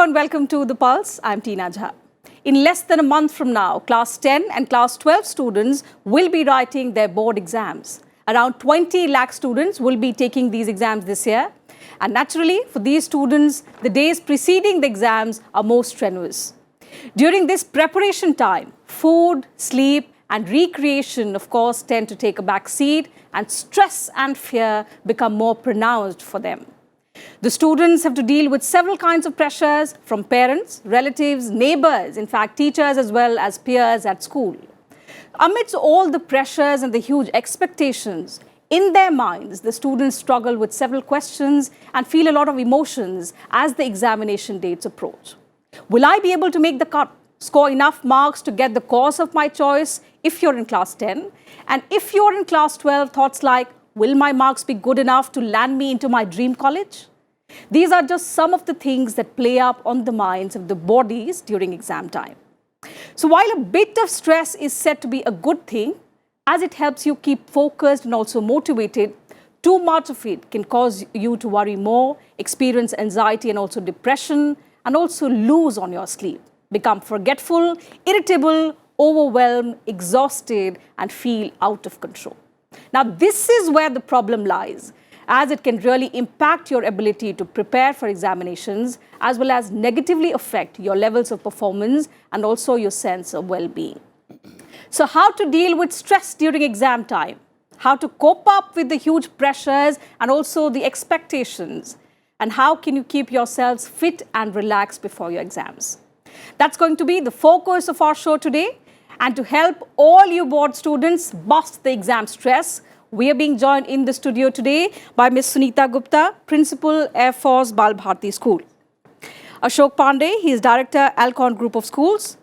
and welcome to The Pulse. I'm Tina Jha. In less than a month from now, Class 10 and Class 12 students will be writing their board exams. Around 20 lakh students will be taking these exams this year. And naturally, for these students, the days preceding the exams are more strenuous. During this preparation time, food, sleep, and recreation, of course, tend to take a back seat, and stress and fear become more pronounced for them. The students have to deal with several kinds of pressures from parents, relatives, neighbours, in fact, teachers as well as peers at school. Amidst all the pressures and the huge expectations, in their minds, the students struggle with several questions and feel a lot of emotions as the examination dates approach. Will I be able to make the cut, score enough marks to get the course of my choice if you're in Class 10? And if you're in Class 12, thoughts like, will my marks be good enough to land me into my dream college? These are just some of the things that play up on the minds of the boardies during exam time. So while a bit of stress is said to be a good thing, as it helps you keep focused and also motivated, too much of it can cause you to worry more, experience anxiety and also depression, and also lose on your sleep, become forgetful, irritable, overwhelmed, exhausted, and feel out of control. Now, this is where the problem lies, as it can really impact your ability to prepare for examinations, as well as negatively affect your levels of performance and also your sense of well-being. So how to deal with stress during exam time, how to cope up with the huge pressures and also the expectations, and how can you keep yourselves fit and relaxed before your exams. That's going to be the focus of our show today. And to help all you board students bust the exam stress, we are being joined in the studio today by Ms. Sunita Gupta, Principal, Air Force Bal Bharti School. Ashok Pandey, he is Director, Alcon Group of Schools.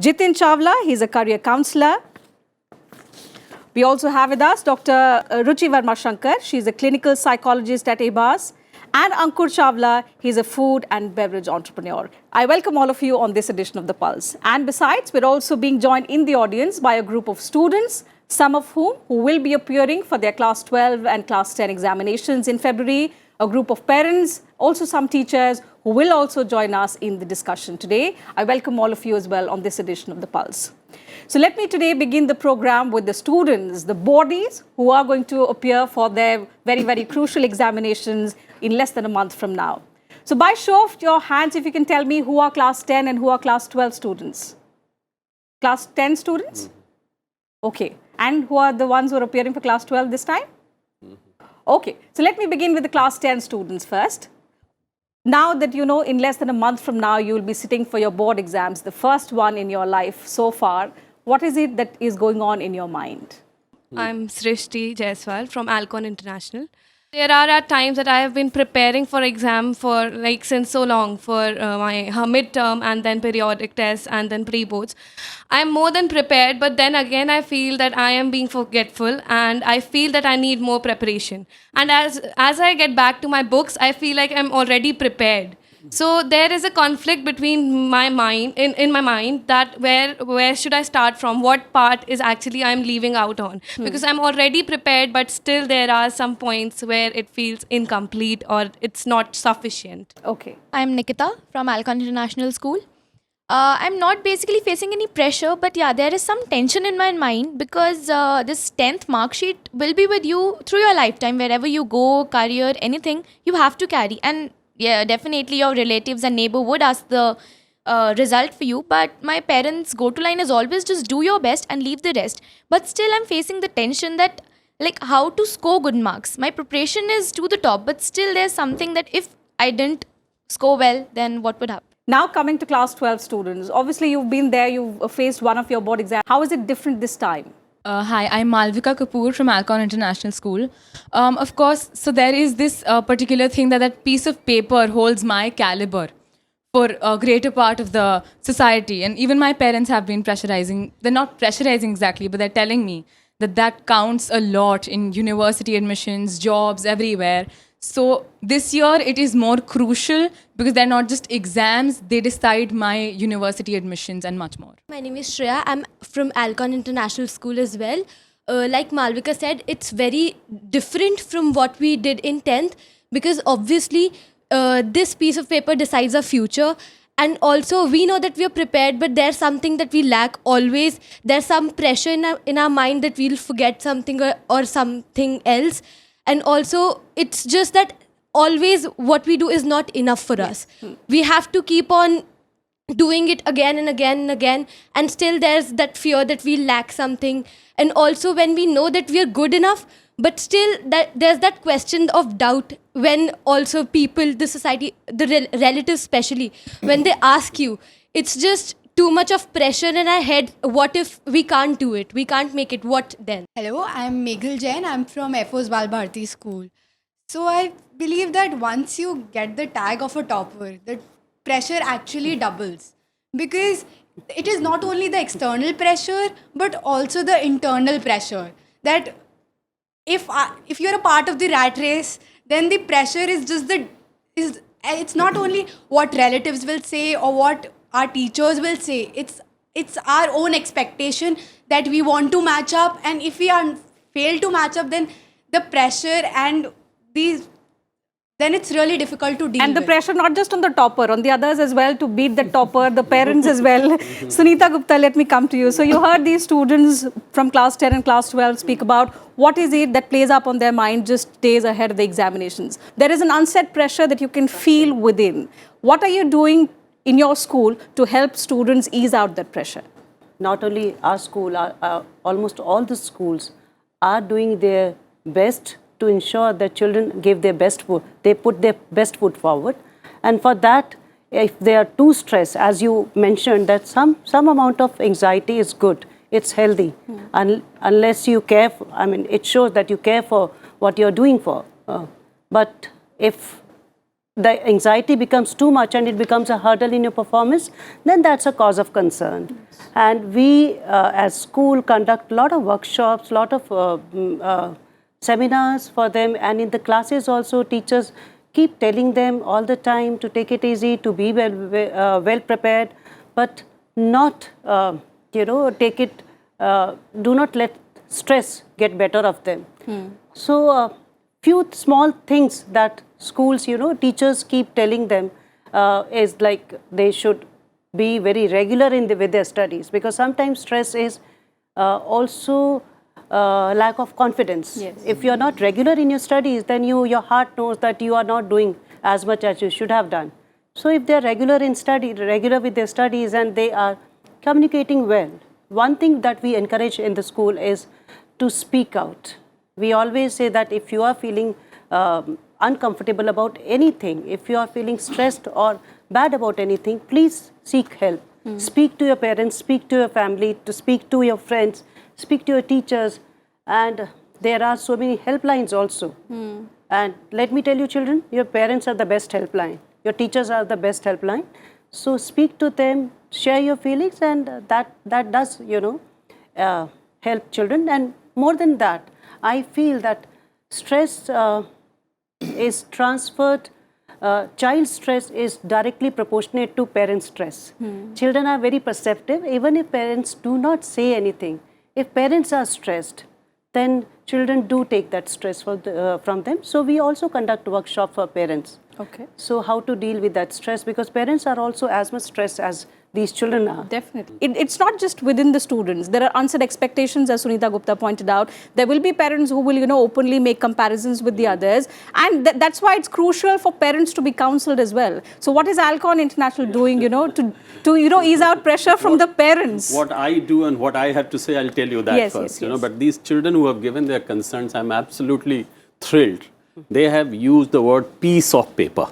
Jitin Chawla, he is a career counsellor. We also have with us Dr. Ruchi Verma Shankar. She is a clinical psychologist at ABAS. And Ankur Chawla, he's a food and beverage entrepreneur. I welcome all of you on this edition of The Pulse. And besides, we're also being joined in the audience by a group of students, some of whom who will be appearing for their Class 12 and Class 10 examinations in February, a group of parents, also some teachers who will also join us in the discussion today. I welcome all of you as well on this edition of The Pulse. So let me today begin the program with the students, the boardies, who are going to appear for their very, very crucial examinations in less than a month from now. So by show of your hands, if you can tell me who are Class 10 and who are Class 12 students. Class 10 students? Okay. And who are the ones who are appearing for Class 12 this time? Okay. So let me begin with the Class 10 students first. Now that you know in less than a month from now, you will be sitting for your board exams, the first one in your life so far, what is it that is going on in your mind? I'm Srishti Jaiswal from Alcon International. There are at times that I have been preparing for exam for since so long for my midterm and then periodic tests and then pre-boards. I'm more than prepared, but then again I feel that I am being forgetful and I feel that I need more preparation. And as I get back to my books, I feel like I'm already prepared. So there is a conflict between my mind, in my mind, that where should I start from? What part is actually I'm leaving out on? Because I'm already prepared, but still there are some points where it feels incomplete or it's not sufficient. Okay. I'm Nikita from Alcon International School. I'm not basically facing any pressure, but yeah, there is some tension in my mind because this 10th mark sheet will be with you through your lifetime. Wherever you go, career, anything, you have to carry. And yeah, definitely your relatives and neighbor would ask the result for you. But my parents' go-to line is always just do your best and leave the rest. But still I'm facing the tension that how to score good marks. My preparation is to the top, but still there's something that if I didn't score well, then what would happen? Now coming to Class 12 students, obviously you've been there, you've faced one of your board exams. How is it different this time? Hi, I'm Malvika Kapoor from Alcon International School. Of course, so there is this particular thing that piece of paper holds my caliber for a greater part of the society. And even my parents have been pressurizing. They're not pressurizing exactly, but they're telling me that counts a lot in university admissions, jobs, everywhere. So this year it is more crucial because they're not just exams, they decide my university admissions and much more. My name is Shreya. I'm from Alcon International School as well. Like Malvika said, it's very different from what we did in 10th because obviously this piece of paper decides our future and also we know that we are prepared, but there's something that we lack always. There's some pressure in our mind that we'll forget something or something else. And also it's just that always what we do is not enough for us. We have to keep on doing it again and again and again, and still there's that fear that we lack something. And also when we know that we are good enough, but still there's that question of doubt when also people, the society, the relatives especially, when they ask you, it's just too much of pressure in our head. What if we can't do it, we can't make it, what then? Hello, I'm Meghal Jain. I'm from FO's Balbharti School. So I believe that once you get the tag of a topper, the pressure actually doubles, because it is not only the external pressure but also the internal pressure. That if you're a part of the rat race, then the pressure is just it's not only what relatives will say or what our teachers will say. It's our own expectation that we want to match up, and if we fail to match up, then the pressure and then it's really difficult to deal with. And the pressure not just on the topper, on the others as well, to beat the topper, the parents as well. Sunita Gupta, let me come to you. So you heard these students from class 10 and class 12 speak about what is it that plays up on their mind just days ahead of the examinations. There is an unset pressure that you can feel within. What are you doing in your school to help students ease out that pressure? Not only our school, almost all the schools are doing their best to ensure that children give their best foot, they put their best foot forward. And for that, if they are too stressed, as you mentioned, that some amount of anxiety is good, it's healthy. Unless you care, it shows that you care for what you're doing for. But if the anxiety becomes too much and it becomes a hurdle in your performance, then that's a cause of concern. And we, as school, conduct a lot of workshops, lot of seminars for them, and in the classes also teachers keep telling them all the time to take it easy, to be well prepared, but not take it, do not let stress get better of them. So few small things that schools, teachers keep telling them is like they should be very regular with their studies, because sometimes stress is also lack of confidence. Yes. If you're not regular in your studies, then your heart knows that you are not doing as much as you should have done. So if they're regular with their studies and they are communicating well, one thing that we encourage in the school is to speak out. We always say that if you are feeling uncomfortable about anything, if you are feeling stressed or bad about anything, please seek help. Speak to your parents, speak to your family, to speak to your friends, speak to your teachers, and there are so many helplines also. And let me tell you, children, your parents are the best helpline. Your teachers are the best helpline. So speak to them, share your feelings, and that does, help children. And more than that, I feel that stress is transferred. Child stress is directly proportionate to parent stress. Children are very perceptive, even if parents do not say anything. If parents are stressed, then children do take that stress from them. So we also conduct workshop for parents. Okay. So how to deal with that stress, because parents are also as much stressed as these children are. Definitely. It's not just within the students. There are unset expectations, as Sunita Gupta pointed out. There will be parents who will, openly make comparisons with the others. And that's why it's crucial for parents to be counseled as well. So what is Alcon International doing, to ease out pressure from the parents? What I do and what I have to say, I'll tell you that first. Yes. But these children who have given their concerns, I'm absolutely thrilled. They have used the word piece of paper.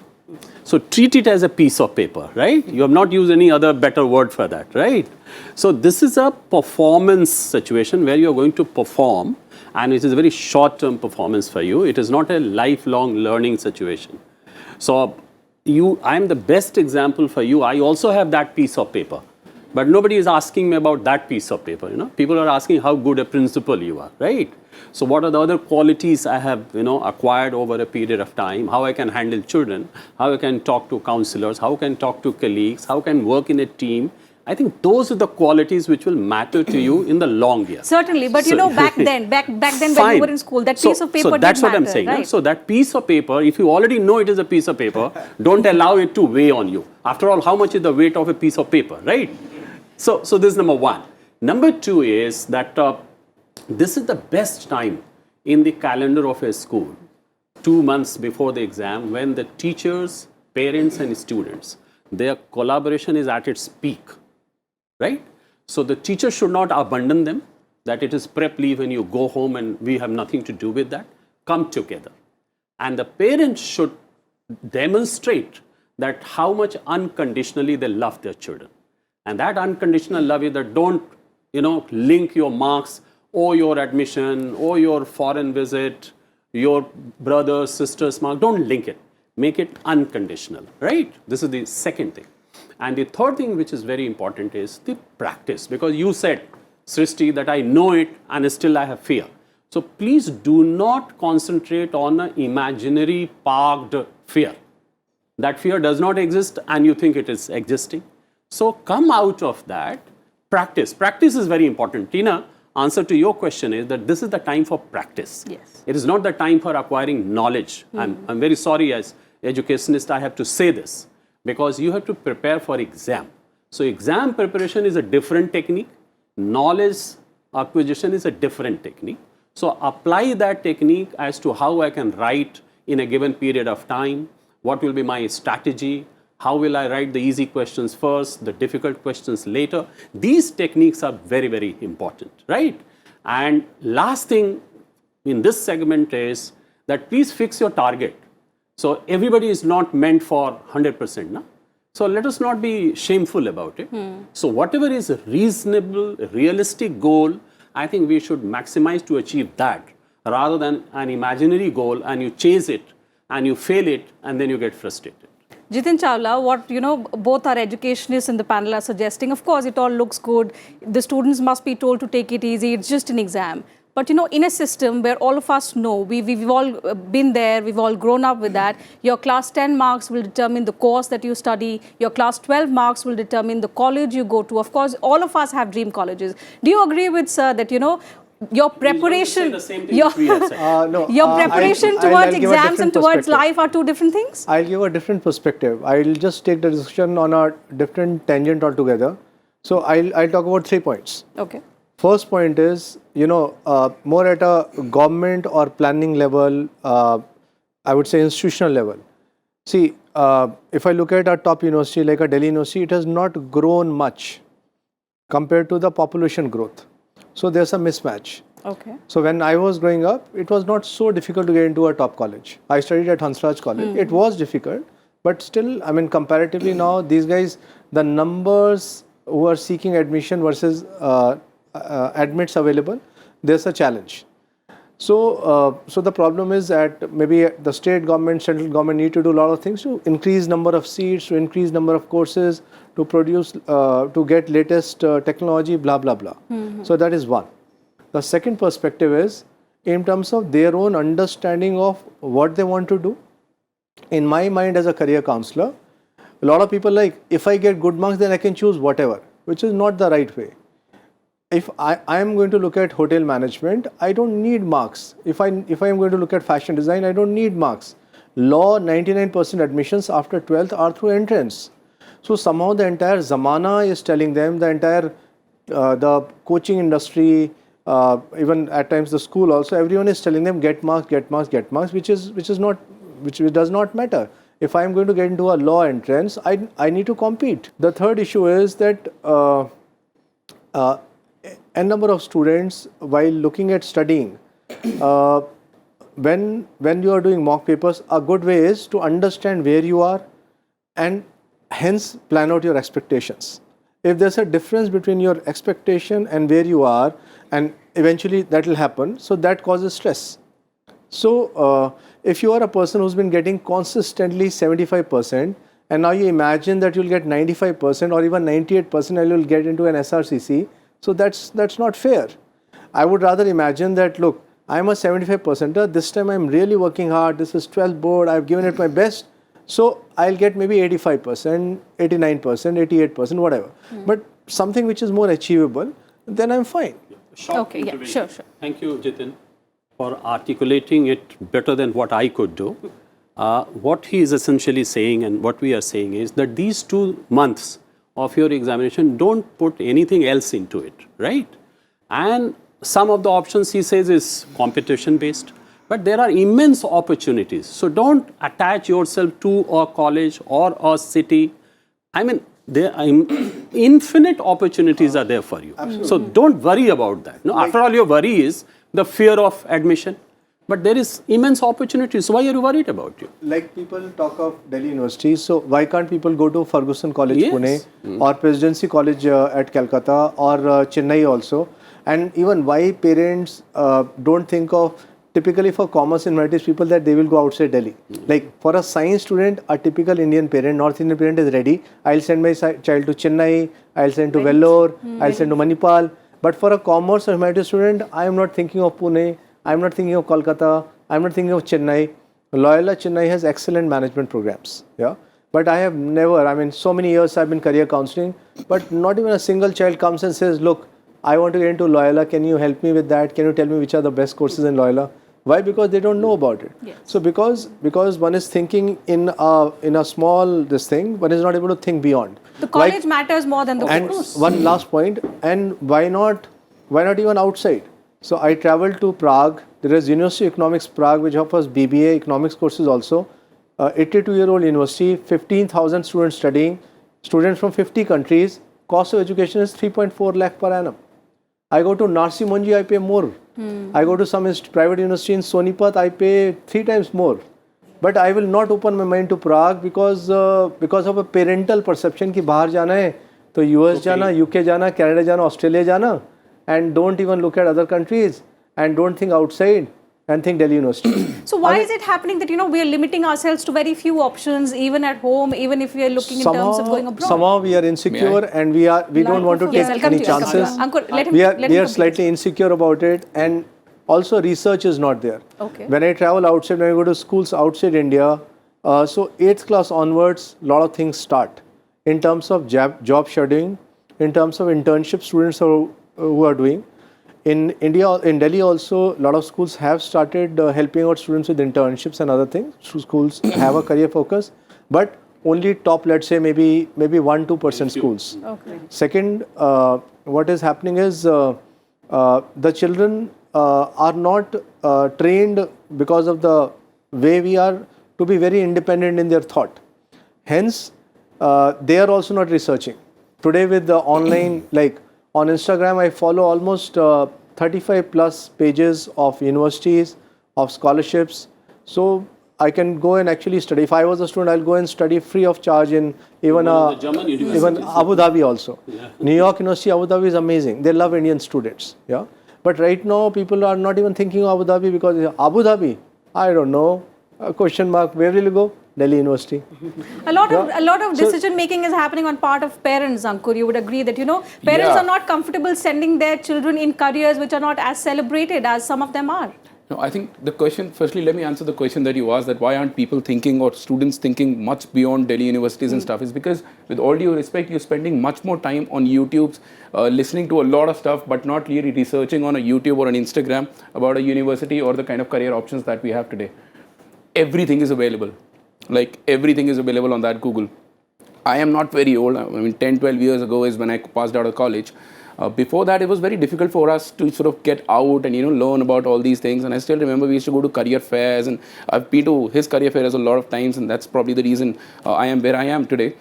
So treat it as a piece of paper, right? You have not used any other better word for that, right? So this is a performance situation where you're going to perform, and it is a very short-term performance for you. It is not a lifelong learning situation. So I'm the best example for you. I also have that piece of paper. But nobody is asking me about that piece of paper, People are asking how good a principal you are, right? So what are the other qualities I have, acquired over a period of time? How I can handle children, how I can talk to counselors, how I can talk to colleagues, how I can work in a team, I think those are the qualities which will matter to you in the long year. Certainly, but you know, back then when you were in school, that piece of paper so that's did what I'm matter, saying. right? So that piece of paper, if you already know it is a piece of paper, don't allow it to weigh on you. After all, how much is the weight of a piece of paper, right? So this is number one. Number two is that this is the best time in the calendar of a school, 2 months before the exam, when the teachers, parents and students, their collaboration is at its peak. Right? So the teacher should not abandon them, that it is prep leave and you go home and we have nothing to do with that. Come together. And the parents should demonstrate that how much unconditionally they love their children. And that unconditional love is that don't, link your marks or your admission or your foreign visit, your brother's, sister's mark. Don't link it. Make it unconditional, right? This is the second thing. And the third thing which is very important is the practice, because you said, Srishti, that I know it and still I have fear. So please do not concentrate on an imaginary parked fear. That fear does not exist and you think it is existing. So come out of that. Practice. Practice is very important. Tina, answer to your question is that this is the time for practice. Yes. It is not the time for acquiring knowledge. I'm very sorry as educationist I have to say this, because you have to prepare for exam. So exam preparation is a different technique. Knowledge acquisition is a different technique. So apply that technique as to how I can write in a given period of time. What will be my strategy? How will I write the easy questions first, the difficult questions later? These techniques are very, very important, right? And last thing in this segment is that please fix your target. So everybody is not meant for 100%. No? So let us not be shameful about it. So whatever is a reasonable, realistic goal, I think we should maximize to achieve that rather than an imaginary goal and you chase it and you fail it and then you get frustrated. Jitin Chawla, what both our educationists in the panel are suggesting, of course, it all looks good. The students must be told to take it easy. It's just an exam. But in a system where all of us know, we've all been there, we've all grown up with that, your class 10 marks will determine the course that you study, your class 12 marks will determine the college you go to. Of course, all of us have dream colleges. Do you agree with sir that, your preparation, your preparation towards exams and towards life are two different things? I'll give a different perspective. I'll just take the discussion on a different tangent altogether. So I'll talk about 3 points. Okay. First point is, more at a government or planning level, I would say institutional level. See, if I look at a top university like a Delhi University, it has not grown much compared to the population growth. So there's a mismatch. Okay. So when I was growing up, it was not so difficult to get into a top college. I studied at Hansraj College. It was difficult, but still, comparatively now, these guys, the numbers who are seeking admission versus admits available, there's a challenge. So the problem is that maybe the state government, central government need to do a lot of things to increase number of seats, to increase number of courses, to produce, to get latest technology, blah, blah, blah. So that is one. The second perspective is in terms of their own understanding of what they want to do. In my mind as a career counselor, a lot of people like, if I get good marks, then I can choose whatever, which is not the right way. If I am going to look at hotel management, I don't need marks. If I am going to look at fashion design, I don't need marks. Law, 99% admissions after 12th are through entrance. So somehow the entire zamana is telling them, the entire the coaching industry, even at times the school also, everyone is telling them get marks, get marks, get marks, which does not matter. If I am going to get into a law entrance, I need to compete. The third issue is that n number of students, while looking at studying, when you are doing mock papers, a good way is to understand where you are and hence plan out your expectations. If there's a difference between your expectation and where you are, and eventually that will happen, so that causes stress. So if you are a person who's been getting consistently 75%, and now you imagine that you'll get 95% or even 98% and you'll get into an SRCC, so that's not fair. I would rather imagine that, look, I'm a 75%er, this time I'm really working hard, this is 12th board, I've given it my best, so I'll get maybe 85%, 89%, 88%, whatever. But something which is more achievable, then I'm fine. Okay, yeah, sure. Thank you, Jitin, for articulating it better than what I could do. What he is essentially saying and what we are saying is that these 2 months of your examination, don't put anything else into it, right? And some of the options he says is competition based, but there are immense opportunities. So don't attach yourself to a college or a city. I mean, there are infinite opportunities are there for you. Absolutely. So don't worry about that. No, after all, your worry is the fear of admission. But there is immense opportunities. So why are you worried about it? Like people talk of Delhi University, so why can't people go to Ferguson College, Yes. Pune, or Presidency College at Calcutta, or Chennai also? And even why parents don't think of, typically for commerce and humanities people, that they will go outside Delhi. Like for a science student, a typical Indian parent, North Indian parent is ready. I'll send my child to Chennai, I'll send to Vellore, I'll send to Manipal. But for a commerce or humanities student, I am not thinking of Pune, I'm not thinking of Kolkata, I'm not thinking of Chennai. Loyola Chennai has excellent management programs. Yeah. But I have never, I mean, so many years I've been career counseling, but not even a single child comes and says, look, I want to get into Loyola, can you help me with that? Can you tell me which are the best courses in Loyola? Why? Because they don't know about it. Yes. So because one is thinking in a small this thing, one is not able to think beyond. The college matters more than the And course. one last point, and why not even outside? So I traveled to Prague. There is University of Economics Prague, which offers BBA economics courses also. 82-year-old university, 15,000 students studying, students from 50 countries. Cost of education is 3.4 lakh per annum. I go to Narsi Monji, I pay more. I go to some private university in Sonipat, I pay 3 times more. But I will not open my mind to Prague because of a parental perception कि बाहर जाना है तो US जाना, UK जाना, Canada जाना, Australia जाना, and don't even look at other countries and don't think outside and think Delhi University. So why is it happening that, we are limiting ourselves to very few options, even at home, even if we are looking in terms of going abroad? Somehow we are insecure and we don't want to Yes, take I'll come any to you, I'll come to you. chances. Ankur, let him- we let him are complete. slightly insecure about it, and also research is not there. Okay. When I travel outside, when I go to schools outside India, so 8th class onwards, a lot of things start in terms of job shadowing, in terms of internship students who are doing. In India, in Delhi also, a lot of schools have started helping out students with internships and other things. Schools have a career focus, but only top, let's say, maybe 1-2% schools. Okay. Second, what is happening is the children are not trained because of the way we are to be very independent in their thought. Hence, they are also not researching. Today with the online, like on Instagram, I follow almost 35 plus pages of universities, of scholarships. So I can go and actually study. If I was a student, I'll go and study free of charge in even Abu Dhabi also. Yeah. New York University, Abu Dhabi is amazing. They love Indian students. Yeah. But right now, people are not even thinking of Abu Dhabi because Abu Dhabi, I don't know, question mark, where will you go? Delhi University. A lot of decision making is happening on part of parents, Ankur. You would agree that, parents are not comfortable sending their children in careers which are not as celebrated as some of them are. No, I think the question, firstly, let me answer the question that you asked, that why aren't people thinking or students thinking much beyond Delhi universities and stuff, is because with all due respect, you're spending much more time on YouTube, listening to a lot of stuff, but not really researching on a YouTube or an Instagram about a university or the kind of career options that we have today. Everything is available. Like everything is available on that Google. I am not very old. I mean, 10, 12 years ago is when I passed out of college. Before that, it was very difficult for us to sort of get out and, learn about all these things. And I still remember we used to go to career fairs, and I've been to his career fairs a lot of times, and that's probably the reason I am where I am today.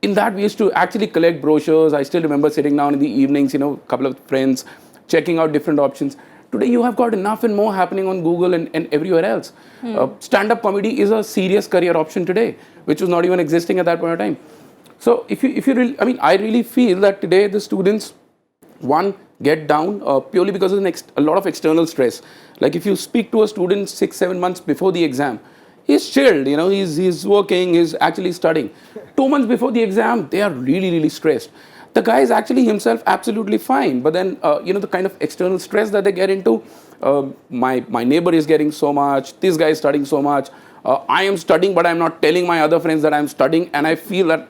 In that, we used to actually collect brochures. I still remember sitting down in the evenings, a couple of friends, checking out different options. Today, you have got enough and more happening on Google and everywhere else. Stand-up comedy is a serious career option today, which was not even existing at that point of time. So, if you really, I really feel that today the students, one, get down purely because of a lot of external stress. Like if you speak to a student 6-7 months before the exam, he's chilled, he's working, he's actually studying. 2 months before the exam, they are really, really stressed. The guy is actually himself absolutely fine, but then, the kind of external stress that they get into, my neighbor is getting so much, this guy is studying so much, I am studying, but I'm not telling my other friends that I'm studying, and I feel that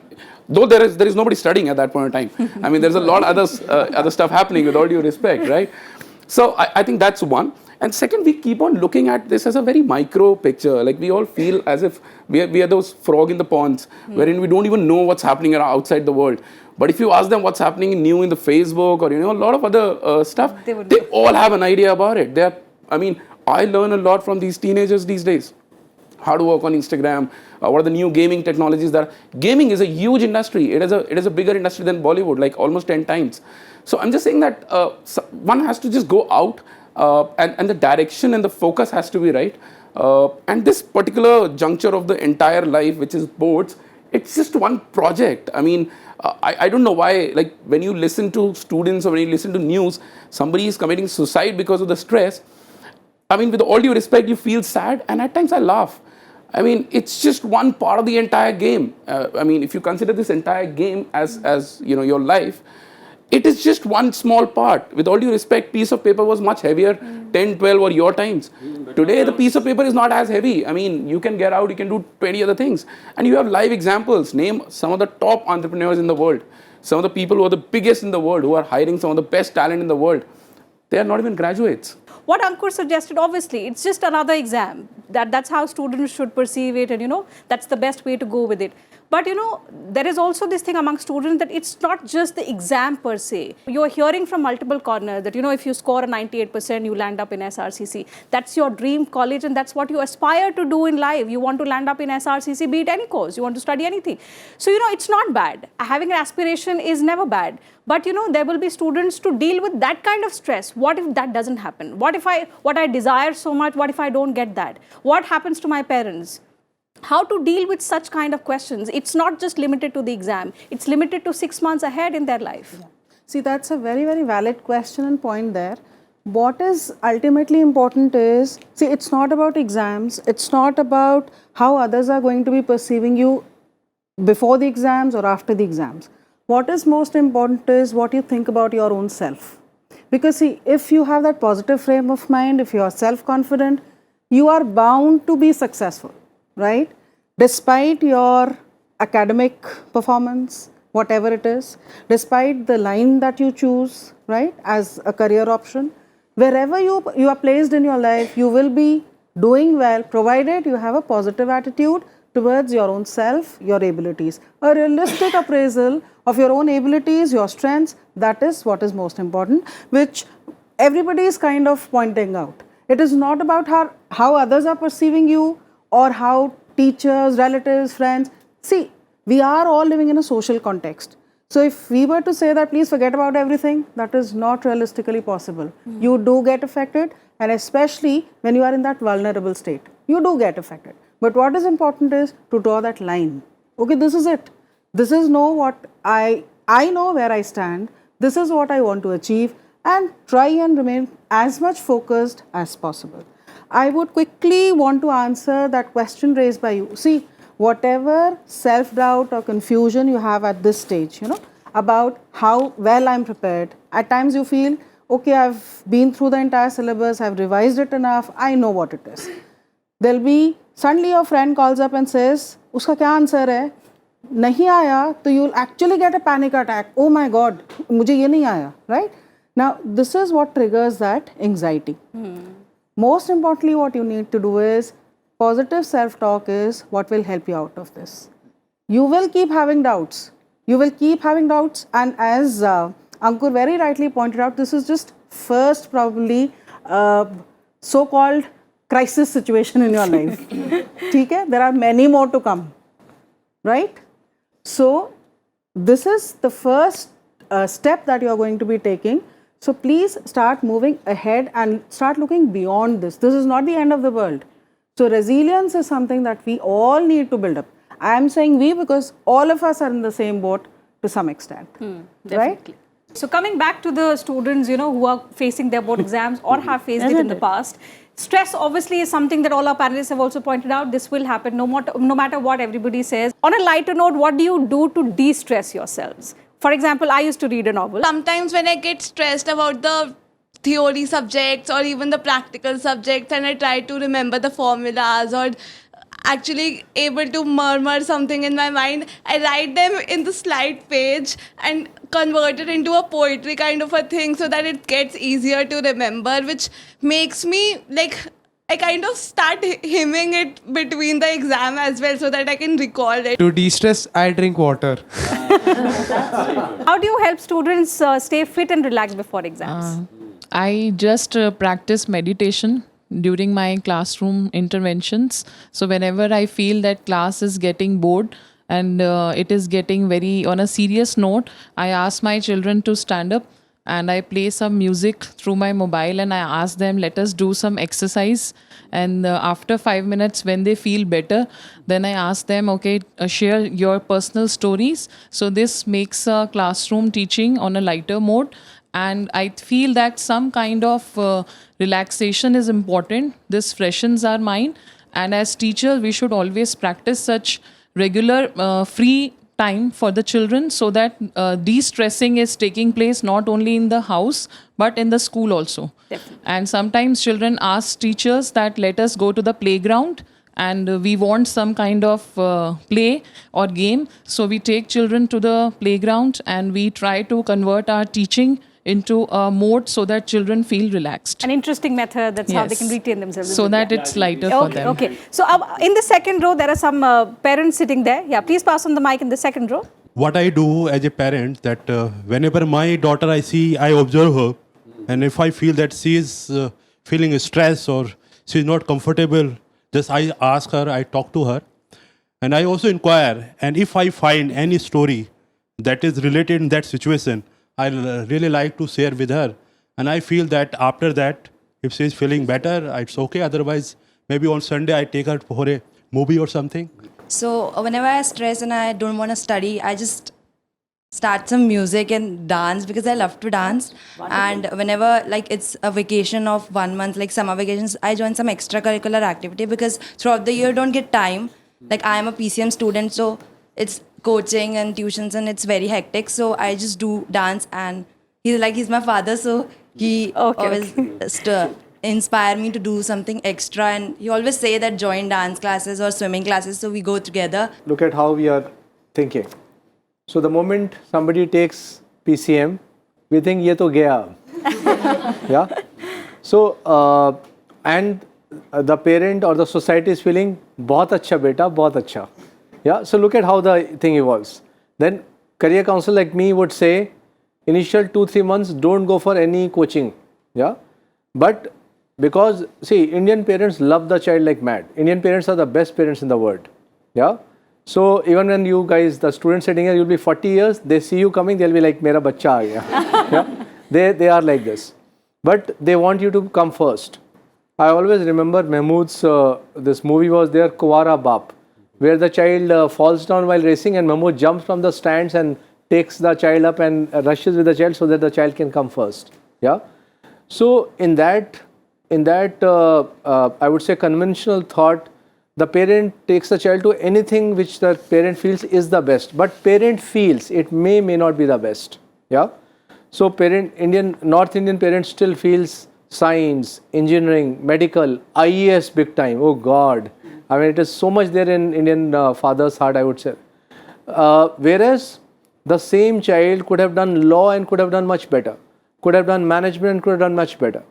though there is nobody studying at that point in time. I mean, there's a lot of other stuff happening, with all due respect, right? So I think that's one. And second, we keep on looking at this as a very micro picture. Like, we all feel as if we are those frog in the ponds, wherein we don't even know what's happening outside the world. But if you ask them what's happening new in the Facebook or, a lot of other stuff, they all have an idea about it. I learn a lot from these teenagers these days. How to work on Instagram, what are the new gaming technologies that gaming is a huge industry. It is a bigger industry than Bollywood, like almost 10 times. So I'm just saying that one has to just go out and the direction and the focus has to be right. And this particular juncture of the entire life, which is boards, it's just one project. I mean, I don't know why, like, when you listen to students or when you listen to news, somebody is committing suicide because of the stress. I mean, with all due respect, you feel sad, and at times I laugh. I mean, it's just one part of the entire game. I mean, if you consider this entire game as your life, it is just one small part. With all due respect, piece of paper was much heavier 10, 12 or your times. Today, the piece of paper is not as heavy. I mean, you can get out, you can do 20 other things. And you have live examples. Name some of the top entrepreneurs in the world. Some of the people who are the biggest in the world, who are hiring some of the best talent in the world. They are not even graduates. What Ankur suggested, obviously, it's just another exam. That's how students should perceive it, and that's the best way to go with it. But there is also this thing among students that it's not just the exam per se. You're hearing from multiple corners that if you score a 98%, you land up in SRCC. That's your dream college, and that's what you aspire to do in life. You want to land up in SRCC, be it any course. You want to study anything. So it's not bad. Having an aspiration is never bad. But there will be students to deal with that kind of stress. What if that doesn't happen? What I desire so much, what if I don't get that? What happens to my parents? How to deal with such kind of questions? It's not just limited to the exam. It's limited to 6 months ahead in their life. Yeah. See, that's a very, very valid question and point there. What is ultimately important is, see, it's not about exams. It's not about how others are going to be perceiving you before the exams or after the exams. What is most important is what you think about your own self. Because see, if you have that positive frame of mind, if you are self-confident, you are bound to be successful, right? Despite your academic performance, whatever it is, despite the line that you choose, right, as a career option, wherever you are placed in your life, you will be doing well, provided you have a positive attitude towards your own self, your abilities. A realistic appraisal of your own abilities, your strengths, that is what is most important, which everybody is kind of pointing out. It is not about how others are perceiving you or how teachers, relatives, friends. See, we are all living in a social context. So if we were to say that please forget about everything, that is not realistically possible. You do get affected, and especially when you are in that vulnerable state, you do get affected. But what is important is to draw that line. Okay, this is it. This is what I know where I stand. This is what I want to achieve, and try and remain as much focused as possible. I would quickly want to answer that question raised by you. See, whatever self-doubt or confusion you have at this stage, about how well I'm prepared, at times you feel, okay, I've been through the entire syllabus, I've revised it enough, I know what it is. There'll be, suddenly your friend calls up and says, uska kya answer hai? Nahi aaya, so you'll actually get a panic attack. Oh my God, mujhe ye nahi aaya, right? Now, this is what triggers that anxiety. Most importantly, what you need to do is, positive self-talk is what will help you out of this. You will keep having doubts. You will keep having doubts, and as Ankur very rightly pointed out, this is just first probably so-called crisis situation in your life. Okay? There are many more to come, right? So this is the first step that you are going to be taking. So please start moving ahead and start looking beyond this. This is not the end of the world. So resilience is something that we all need to build up. I am saying we because all of us are in the same boat to some extent, right? So coming back to the students, who are facing their board exams or have faced it in the past, stress obviously is something that all our panelists have also pointed out. This will happen no matter what everybody says. On a lighter note, what do you do to de-stress yourselves? For example, I used to read a novel. Sometimes when I get stressed about the theory subjects or even the practical subjects and I try to remember the formulas, or actually able to murmur something in my mind, I write them in the slide page and convert it into a poetry kind of a thing so that it gets easier to remember, which makes me like I kind of start hymning it between the exam as well so that I can recall it. To de-stress, I drink water. How do you help students stay fit and relaxed before exams? I just practice meditation during my classroom interventions. So whenever I feel that class is getting bored and it is getting very on a serious note, I ask my children to stand up and I play some music through my mobile and I ask them, let us do some exercise. And after 5 minutes, when they feel better, then I ask them, okay, share your personal stories. So this makes classroom teaching on a lighter mode. And I feel that some kind of relaxation is important. This freshens our mind. And as teachers, we should always practice such regular free time for the children so that de-stressing is taking place not only in the house but in the school also. Definitely. And sometimes children ask teachers that let us go to the playground and we want some kind of play or game. So we take children to the playground and we try to convert our teaching into a mode so that children feel relaxed. An interesting method, that's how they can Yes. retain themselves. So that it's lighter for them. Okay. So in the second row, there are some parents sitting there. Yeah, please pass on the mic in the second row. What I do as a parent, that whenever my daughter I see, I observe her, and if I feel that she is feeling stress or she is not comfortable, just I ask her, I talk to her, and I also inquire. And if I find any story that is related in that situation, I really like to share with her. And I feel that after that, if she is feeling better, it's okay. Otherwise, maybe on Sunday I take her for a movie or something. So whenever I stress and I don't want to study, I just start some music and dance because I love to dance. And whenever like it's a vacation of 1 month, like summer vacations, I join some extracurricular activity because throughout the year don't get time. Like I am a PCM student, so it's coaching and tuitions and it's very hectic. So I just do dance and he's my father, so he always inspire me to do something extra, and he always say that join dance classes or swimming classes, so we go together. Look at how we are thinking. So the moment somebody takes PCM, we think ye to gaya. Yeah. So and the parent or the society is feeling bahut acha beta, bahut acha. Yeah. So look at how the thing evolves. Then career counselor like me would say, initial 2-3 months don't go for any coaching. Yeah. But because see, Indian parents love the child like mad. Indian parents are the best parents in the world. Yeah. So even when you guys, the students sitting here, you'll be 40 years, they see you coming, they'll be like, mera bacha aa gaya. Yeah. They are like this. But they want you to come first. I always remember Mahmood's, this movie was there, Kuwara Baap, where the child falls down while racing and Mahmood jumps from the stands and takes the child up and rushes with the child so that the child can come first. Yeah. So in that I would say conventional thought, the parent takes the child to anything which the parent feels is the best, but parent feels it may not be the best. Yeah. So North Indian parents still feels science, engineering, medical, IES big time. Oh God. I mean, it is so much there in Indian father's heart, I would say. Whereas the same child could have done law and could have done much better. Could have done management and could have done much better.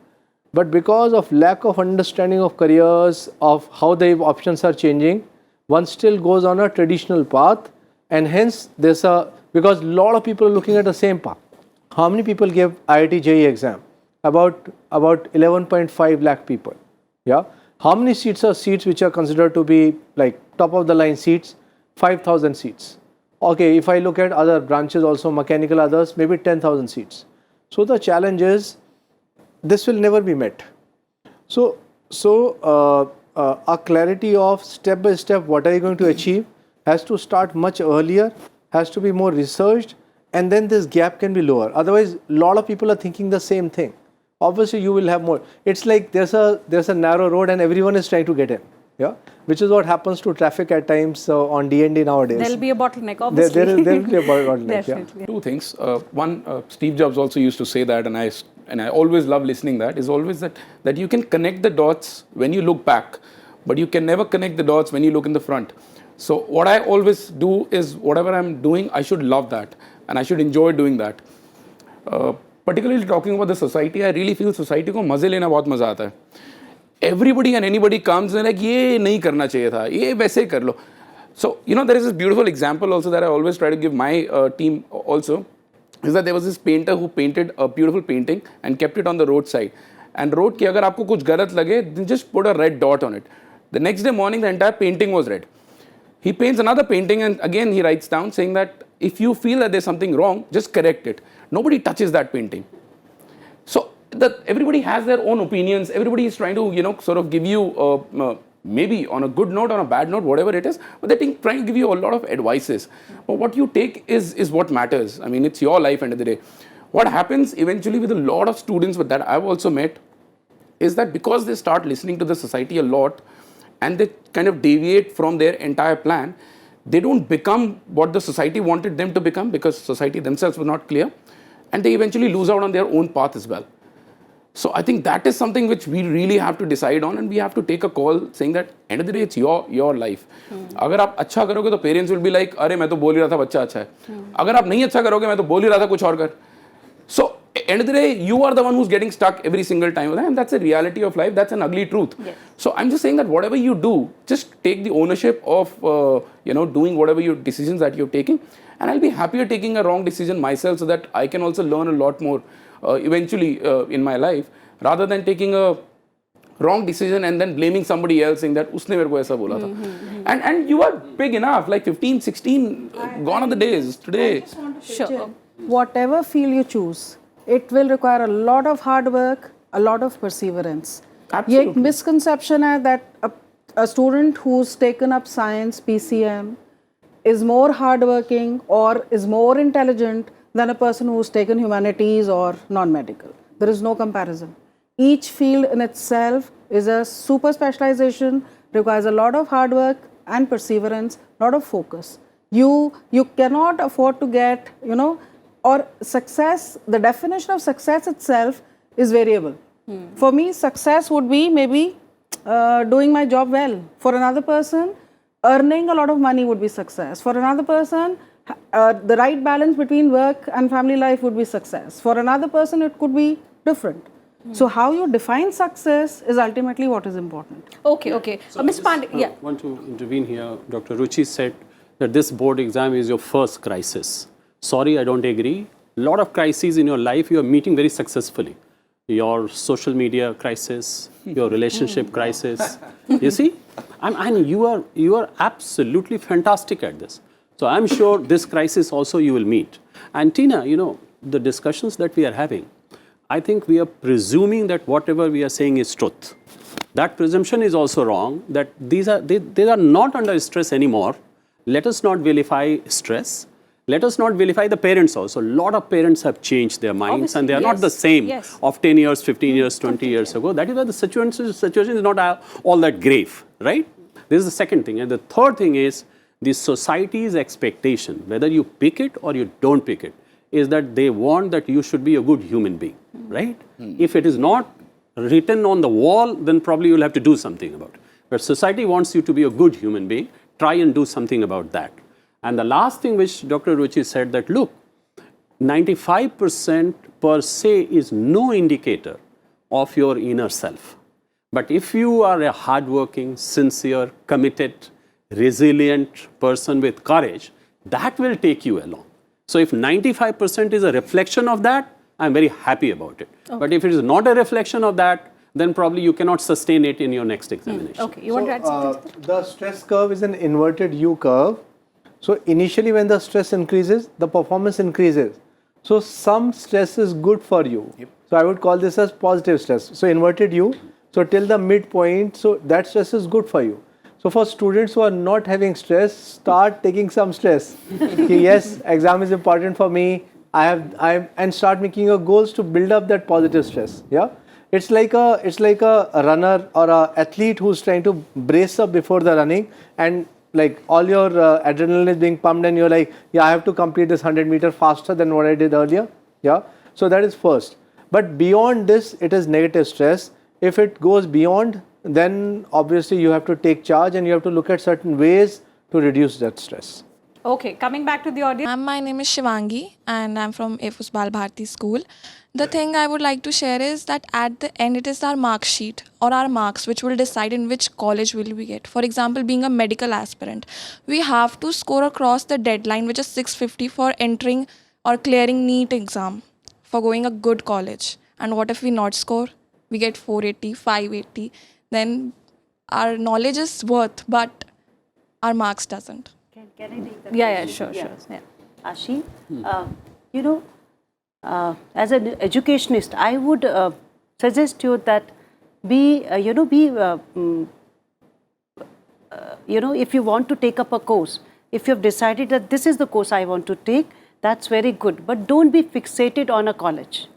But because of lack of understanding of careers, of how the options are changing, one still goes on a traditional path, and hence because a lot of people are looking at the same path. How many people gave IIT JEE exam? About 11.5 lakh people. Yeah. How many seats are seats which are considered to be like top of the line seats? 5,000 seats. Okay, if I look at other branches also, mechanical others, maybe 10,000 seats. So the challenge is, this will never be met. So a clarity of step by step, what are you going to achieve, has to start much earlier, has to be more researched, and then this gap can be lower. Otherwise, a lot of people are thinking the same thing. Obviously, you will have more. It's like there's a narrow road and everyone is trying to get in. Yeah, which is what happens to traffic at times on D&D nowadays. There'll be a bottleneck, obviously. There will be a bottleneck. Definitely. Yeah. Two things. One, Steve Jobs also used to say that, and I always love listening. That is always that you can connect the dots when you look back. but you can never connect the dots when you look in the front. So what I always do is whatever I'm doing, I should love that and I should enjoy doing that. Particularly talking about the society, I really feel society को मजे लेना बहुत मजा आता है. Everybody and anybody comes and like ये नहीं करना चाहिए था, ये वैसे कर लो. So there is this beautiful example also that I always try to give my team also, is that there was this painter who painted a beautiful painting and kept it on the roadside and wrote कि अगर आपको कुछ गलत लगे, then just put a red dot on it. The next day morning, the entire painting was red. He paints another painting and again he writes down saying that if you feel that there's something wrong, just correct it. Nobody touches that painting. So everybody has their own opinions. Everybody is trying to, sort of give you maybe on a good note, on a bad note, whatever it is, but they're trying to give you a lot of advices. But what you take is what matters. I mean, it's your life end of the day. What happens eventually with a lot of students that I've also met is that because they start listening to the society a lot and they kind of deviate from their entire plan, they don't become what the society wanted them to become because society themselves was not clear, and they eventually lose out on their own path as well. So I think that is something which we really have to decide on, and we have to take a call saying that end of the day it's your life. अगर आप अच्छा करोगे तो parents will be like अरे मैं तो बोल ही रहा था बच्चा अच्छा है. अगर आप नहीं अच्छा करोगे मैं तो बोल ही रहा था कुछ और कर. So end of the day you are the one who's getting stuck every single time, and that's a reality of life. That's an ugly truth. Yes. So I'm just saying that whatever you do, just take the ownership of doing whatever your decisions that you're taking, and I'll be happier taking a wrong decision myself so that I can also learn a lot more eventually in my life, rather than taking a wrong decision and then blaming somebody else saying that usne mere ko aisa bola tha. And you are big enough, like 15, 16, gone are the days today. I just want to sure. Whatever field you choose, it will require a lot of hard work, a lot of perseverance. Absolutely. ये एक misconception है that a student who's taken up science, PCM, is more hardworking or is more intelligent than a person who's taken humanities or non-medical. There is no comparison. Each field in itself is a super specialization, requires a lot of hard work and perseverance, a lot of focus. You cannot afford to get, or success, the definition of success itself is variable. For me, success would be maybe doing my job well. For another person, earning a lot of money would be success. For another person, the right balance between work and family life would be success. For another person, it could be different. So how you define success is ultimately what is important. Okay. So Ms. Pandey, I want to intervene here. Dr. Ruchi said that this board exam is your first crisis. Sorry, I don't agree. A lot of crises in your life you are meeting very successfully. Your social media crisis, your relationship crisis. You see? And you are absolutely fantastic at this. So I'm sure this crisis also you will meet. And Tina, the discussions that we are having, I think we are presuming that whatever we are saying is truth. That presumption is also wrong, that they are not under stress anymore. Let us not vilify stress. Let us not vilify the parents also. A lot of parents have changed their minds. Obviously, and they are not the same of 10 years, 15 years, 20 years ago. That is why the situation is not all that grave, right? This is the second thing. And the third thing is the society's expectation, whether you pick it or you don't pick it, is that they want that you should be a good human being, right? If it is not written on the wall, then probably you'll have to do something about it. But society wants you to be a good human being. Try and do something about that. And the last thing which Dr. Ruchi said that, look, 95% per se is no indicator of your inner self. But if you are a hardworking, sincere, committed, resilient person with courage, that will take you along. So if 95% is a reflection of that, I'm very happy about it. Okay. But if it is not a reflection of that, then probably you cannot sustain it in your next examination. Okay, you want to add something? The stress curve is an inverted U curve. So initially when the stress increases, the performance increases. So some stress is good for you. Yep. So I would call this as positive stress. So inverted U. So till the midpoint, so that stress is good for you. So for students who are not having stress, start taking some stress. Yes, exam is important for me. And start making your goals to build up that positive stress. Yeah. It's like a runner or a athlete who's trying to brace up before the running, and like all your adrenaline is being pumped and you're like, yeah, I have to complete this 100 meter faster than what I did earlier. Yeah. So that is first. But beyond this, it is negative stress. If it goes beyond then obviously you have to take charge and you have to look at certain ways to reduce that stress. Okay, coming back to the audience. My name is Shivangi and I'm from Efus Bal Bharti School. The thing I would like to share is that at the end it is our mark sheet or our marks which will decide in which college will we get. For example, being a medical aspirant, we have to score across the deadline which is 650 for entering or clearing NEET exam for going a good college. And what if we not score? We get 480, 580. Then our knowledge is worth, but our marks doesn't. Can I take that? Yeah, question? sure. Yeah. Ashi, you know, as an educationist, I would suggest you that if you want to take up a course, if you have decided that this is the course I want to take, that's very good. But don't be fixated on a college.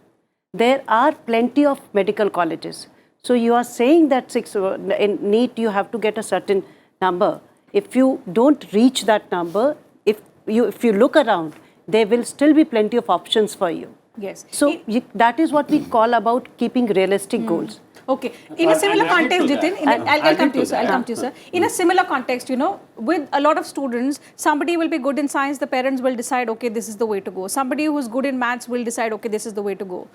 There are plenty of medical colleges. So you are saying that in NEET you have to get a certain number. If you don't reach that number, if you look around, there will still be plenty of options for you. Yes. So that is what we call about keeping realistic goals. Okay. In a similar context, Jitin, I'll come to you, sir. I'll come to you, sir. In a similar context, with a lot of students, somebody will be good in science, the parents will decide, okay, this is the way to go. Somebody who is good in maths will decide, okay, this is the way to go.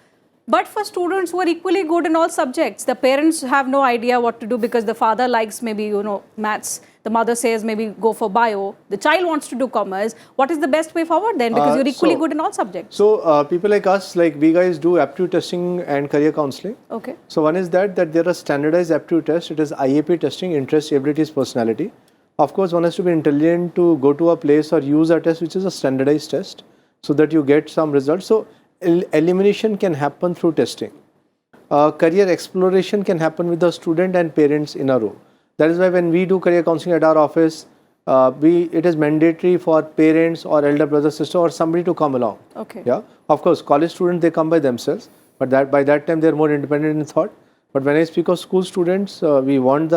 But for students who are equally good in all subjects, the parents have no idea what to do because the father likes maybe, maths. The mother says maybe go for bio. The child wants to do commerce. What is the best way forward then? Because you're equally good in all subjects. So people like us, like we guys do aptitude testing and career counseling. Okay. So one is that there are standardized aptitude tests. It is IAP testing, interest, abilities, personality. Of course, one has to be intelligent to go to a place or use a test which is a standardized test so that you get some results. So elimination can happen through testing. Career exploration can happen with the student and parents in a room. That is why when we do career counseling at our office, it is mandatory for parents or elder brother, sister or somebody to come along. Okay. Yeah. Of course, college students, they come by themselves, but by that time they are more independent in thought. But when I speak of school students, we want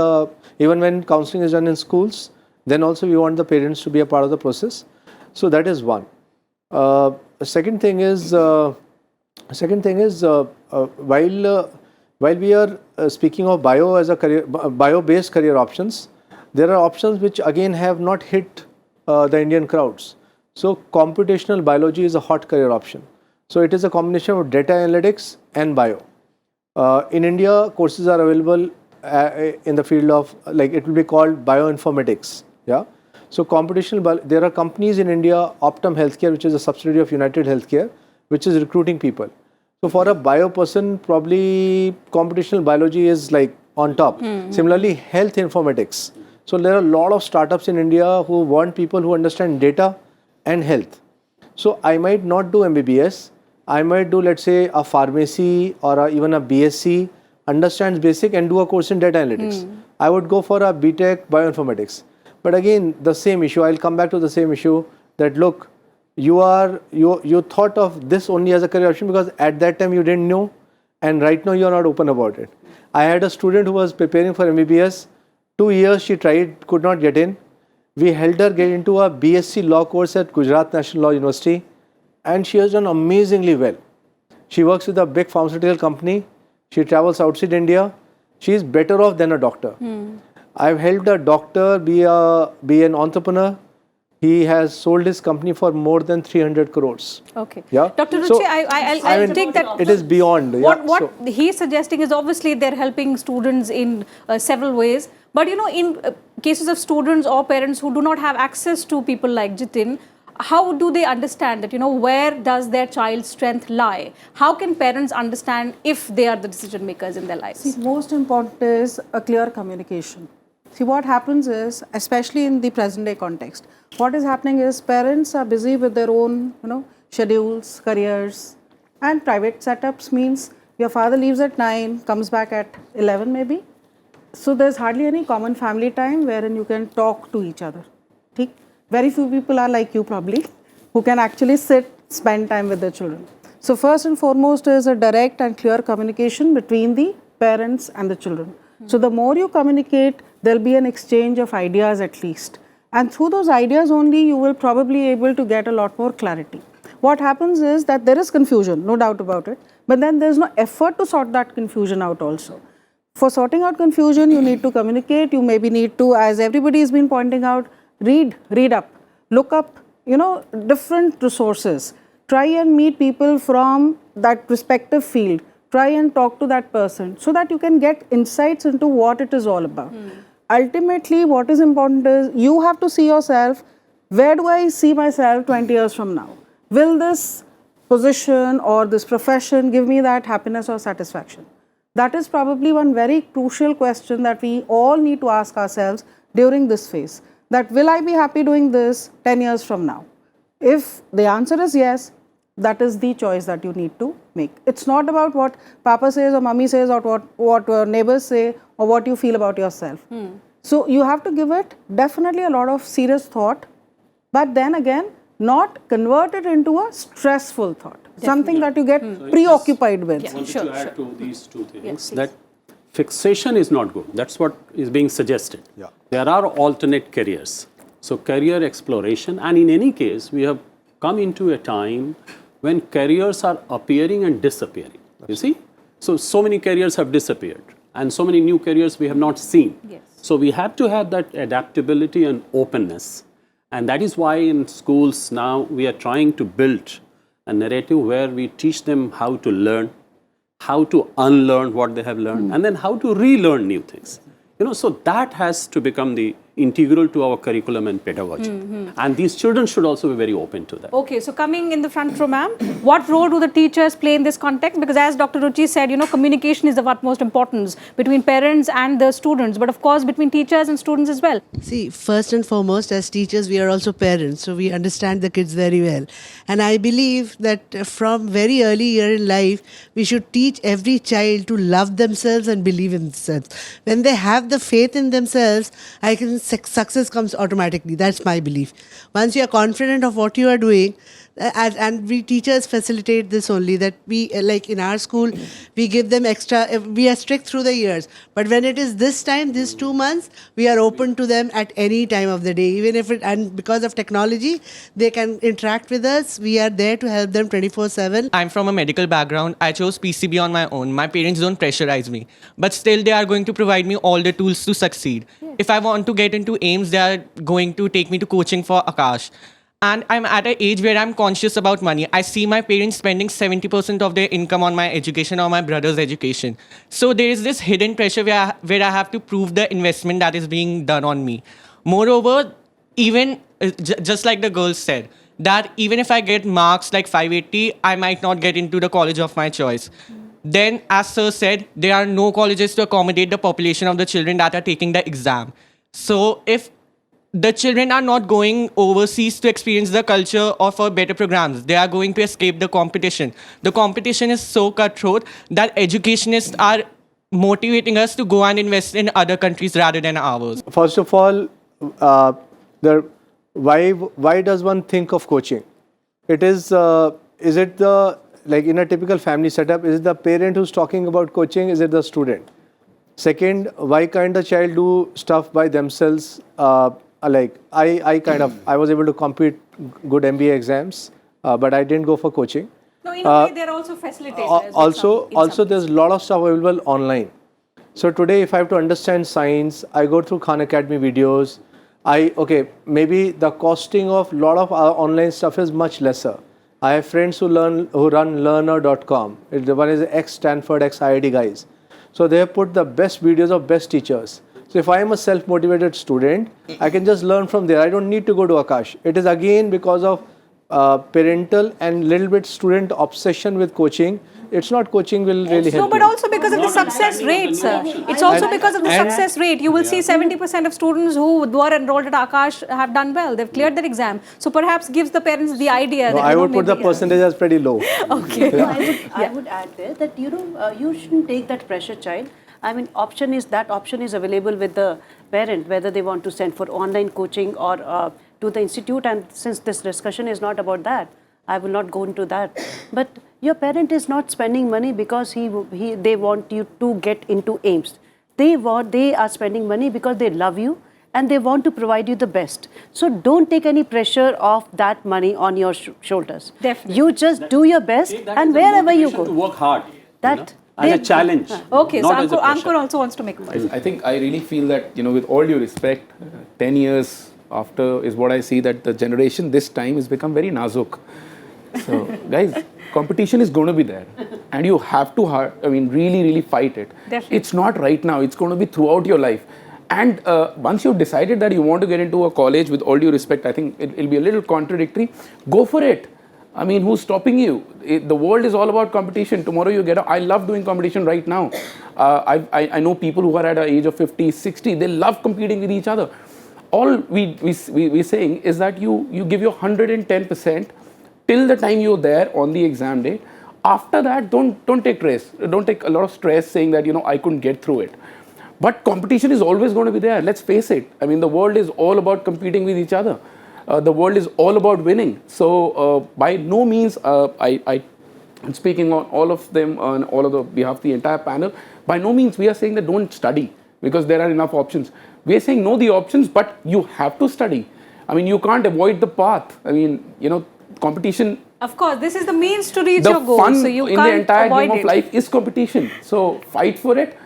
even when counseling is done in schools, then also we want the parents to be a part of the process. So that is one. Second thing is while we are speaking of bio as a career, bio-based career options, there are options which again have not hit the Indian crowds. So computational biology is a hot career option. So it is a combination of data analytics and bio. In India, courses are available in the field of, like, it will be called bioinformatics. Yeah. So there are companies in India, Optum Healthcare, which is a subsidiary of United Healthcare, which is recruiting people. So for a bio person, probably computational biology is like on top. Similarly, health informatics. So there are a lot of startups in India who want people who understand data and health. So I might not do MBBS. I might do, let's say, a pharmacy or even a BSc, understands basic and do a course in data analytics. I would go for a BTech bioinformatics. But again, the same issue, I'll come back to the same issue that look, you thought of this only as a career option because at that time you didn't know, and right now you are not open about it. I had a student who was preparing for MBBS. 2 years she tried, could not get in. We helped her get into a BSc law course at Gujarat National Law University, and she has done amazingly well. She works with a big pharmaceutical company. She travels outside India. She is better off than a doctor. I've helped a doctor be an entrepreneur. He has sold his company for more than 300 crores. Okay. Yeah. Dr. Ruchi, I'll take that. It is beyond. What he's suggesting is obviously they're helping students in several ways. But in cases of students or parents who do not have access to people like Jitin, how do they understand that, where does their child's strength lie? How can parents understand if they are the decision makers in their lives? See, most important is a clear communication. See, what happens is, especially in the present day context, what is happening is parents are busy with their own, schedules, careers, and private setups means your father leaves at 9, comes back at 11 maybe. So there's hardly any common family time wherein you can talk to each other. Okay? Very few people are like you probably, who can actually spend time with their children. So first and foremost is a direct and clear communication between the parents and the children. So the more you communicate, there'll be an exchange of ideas at least. And through those ideas only, you will probably able to get a lot more clarity. What happens is that there is confusion, no doubt about it, but then there's no effort to sort that confusion out also. For sorting out confusion, you need to communicate. You maybe need to, as everybody has been pointing out, read up, look up, different resources. Try and meet people from that respective field. Try and talk to that person so that you can get insights into what it is all about. Ultimately, what is important is you have to see yourself, where do I see myself 20 years from now? Will this position or this profession give me that happiness or satisfaction? That is probably one very crucial question that we all need to ask ourselves during this phase. That will I be happy doing this 10 years from now? If the answer is yes, that is the choice that you need to make. It's not about what Papa says or Mummy says or what neighbors say or what you feel about yourself. So you have to give it definitely a lot of serious thought, but then again, not convert it into a stressful thought. Something that you get preoccupied with. I wanted to add to these two things that fixation is not good. That's what is being suggested. There are alternate careers. So career exploration, and in any case, we have come into a time when careers are appearing and disappearing. You see? So many careers have disappeared and so many new careers we have not seen. So we have to have that adaptability and openness. And that is why in schools now we are trying to build a narrative where we teach them how to learn, how to unlearn what they have learned, and then how to relearn new things. So that has to become the integral to our curriculum and pedagogy. And these children should also be very open to that. Okay, so coming in the front row, ma'am, what role do the teachers play in this context? Because as Dr. Ruchi said, communication is of utmost importance between parents and the students, but of course between teachers and students as well. See, first and foremost, as teachers, we are also parents, so we understand the kids very well. And I believe that from very early year in life, we should teach every child to love themselves and believe in themselves. When they have the faith in themselves, success comes automatically. That's my belief. Once you are confident of what you are doing, and we teachers facilitate this only, that we, like in our school, we give them extra, we are strict through the years. But when it is this time, these 2 months, we are open to them at any time of the day. Even if and because of technology, they can interact with us. We are there to help them 24/7. I'm from a medical background. I chose PCB on my own. My parents don't pressurize me. But still, they are going to provide me all the tools to succeed. If I want to get into AIMS, they are going to take me to coaching for Akash. And I'm at an age where I'm conscious about money. I see my parents spending 70% of their income on my education or my brother's education. So there is this hidden pressure where I have to prove the investment that is being done on me. Moreover, even just like the girls said, that even if I get marks like 580, I might not get into the college of my choice. Then, as Sir said, there are no colleges to accommodate the population of the children that are taking the exam. So if the children are not going overseas to experience the culture or for better programs, they are going to escape the competition. The competition is so cutthroat that educationists are motivating us to go and invest in other countries rather than ours. First of all, why does one think of coaching? It is it the, like in a typical family setup, is it the parent who's talking about coaching? Is it the student? Second, why can't the child do stuff by themselves? Like I was able to complete good MBA exams, but I didn't go for coaching. No, in a way, they're also facilitators. Also, there's a lot of stuff available online. So today, if I have to understand science, I go through Khan Academy videos. Maybe the costing of a lot of our online stuff is much lesser. I have friends who run learner.com. The one is X Stanford, X IIT guys. So they have put the best videos of best teachers. So if I am a self-motivated student, I can just learn from there. I don't need to go to Akash. It is again because of parental and little bit student obsession with coaching. It's not coaching will really help. No, but also because of the success rate, sir. It's also because of the success rate. You will see 70% of students who were enrolled at Akash have done well. They've cleared their exam. So perhaps gives the parents the idea. No, that, I would put the percentage as pretty low. Okay. No, I would add there that you shouldn't take that pressure, child. I mean, option is available with the parent, whether they want to send for online coaching or to the institute. And since this discussion is not about that, I will not go into that. But your parent is not spending money because they want you to get into AIMS. They are spending money because they love you and they want to provide you the best. So don't take any pressure of that money on your shoulders. Definitely. You just do your best, and wherever you go. To work hard. as a challenge. Okay, so not as a pressure. Ankur also wants to make a point. I think I really feel that, with all due respect, 10 years after is what I see that the generation this time has become very nazuk. So, guys, competition is going to be there. And you have to, really, really fight it. Definitely. It's not right now. It's going to be throughout your life. And once you've decided that you want to get into a college, with all due respect, I think it'll be a little contradictory. Go for it. I mean, who's stopping you? The world is all about competition. Tomorrow you get I love doing competition right now. I know people who are at the age of 50, 60, they love competing with each other. All we're saying is that you give your 110% till the time you're there on the exam day. After that, don't take stress. Don't take a lot of stress saying that, I couldn't get through it. But competition is always going to be there. Let's face it. I mean, the world is all about competing with each other. The world is all about winning. So by no means, I'm speaking on all of them, on all of the behalf of the entire panel, by no means we are saying that don't study because there are enough options. We are saying know the options, but you have to study. I mean, you can't avoid the path. I mean, competition. Of course, this is the means to reach The your goal. fun So you in can't the entire avoid game of it. life is competition. So fight for it.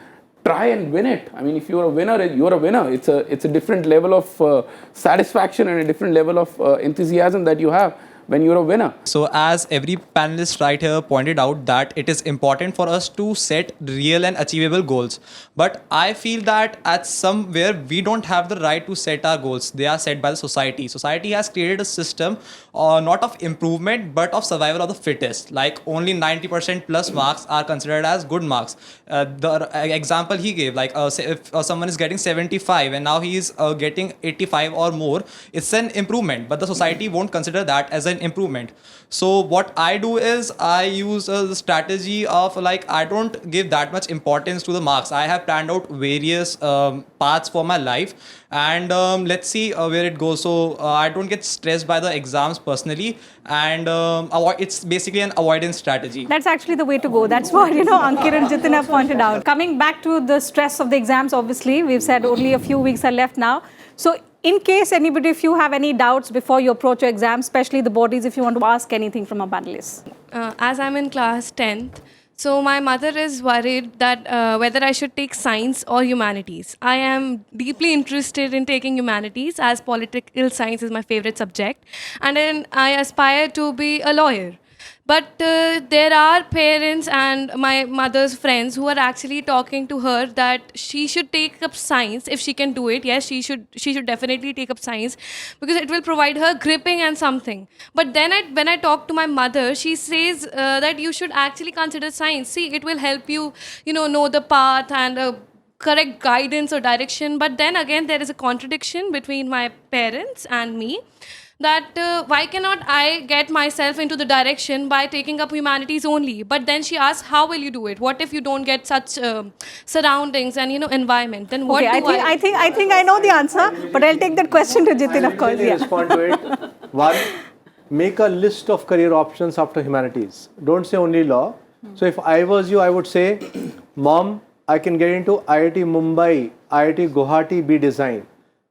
Try and win it. I mean, if you're a winner, you're a winner. It's a different level of satisfaction and a different level of enthusiasm that you have when you're a winner. So as every panelist right here pointed out that it is important for us to set real and achievable goals. But I feel that at somewhere we don't have the right to set our goals. They are set by the society. Society has created a system not of improvement but of survival of the fittest. Like only 90% plus marks are considered as good marks. The example he gave, like say if someone is getting 75 and now he is getting 85 or more, it's an improvement. But the society won't consider that as an improvement. So what I do is I use a strategy of like I don't give that much importance to the marks. I have planned out various paths for my life and let's see where it goes. So I don't get stressed by the exams personally and it's basically an avoidance strategy. That's actually the way to go. That's what, Ankit and Jitin have pointed out. Coming back to the stress of the exams, obviously, we've said only a few weeks are left now. So in case anybody, if you have any doubts before you approach your exam, especially the boardies, if you want to ask anything from our panelists. As I'm in class 10th, so my mother is worried that whether I should take science or humanities. I am deeply interested in taking humanities as political science is my favorite subject. And then I aspire to be a lawyer. But there are parents and my mother's friends who are actually talking to her that she should take up science if she can do it. Yes, she should definitely take up science because it will provide her gripping and something. But then when I talk to my mother, she says that you should actually consider science. See, it will help you, know the path and correct guidance or direction. But then again, there is a contradiction between my parents and me. That why cannot I get myself into the direction by taking up humanities only? But then she asks, how will you do it? What if you don't get such surroundings and environment? Then what Okay, I think I know the answer, but I'll take that question to Jitin, of course. Yeah. Respond to it. One, make a list of career options after humanities. Don't say only law. So if I was you, I would say, Mom, I can get into IIT Mumbai, IIT Guwahati, be design.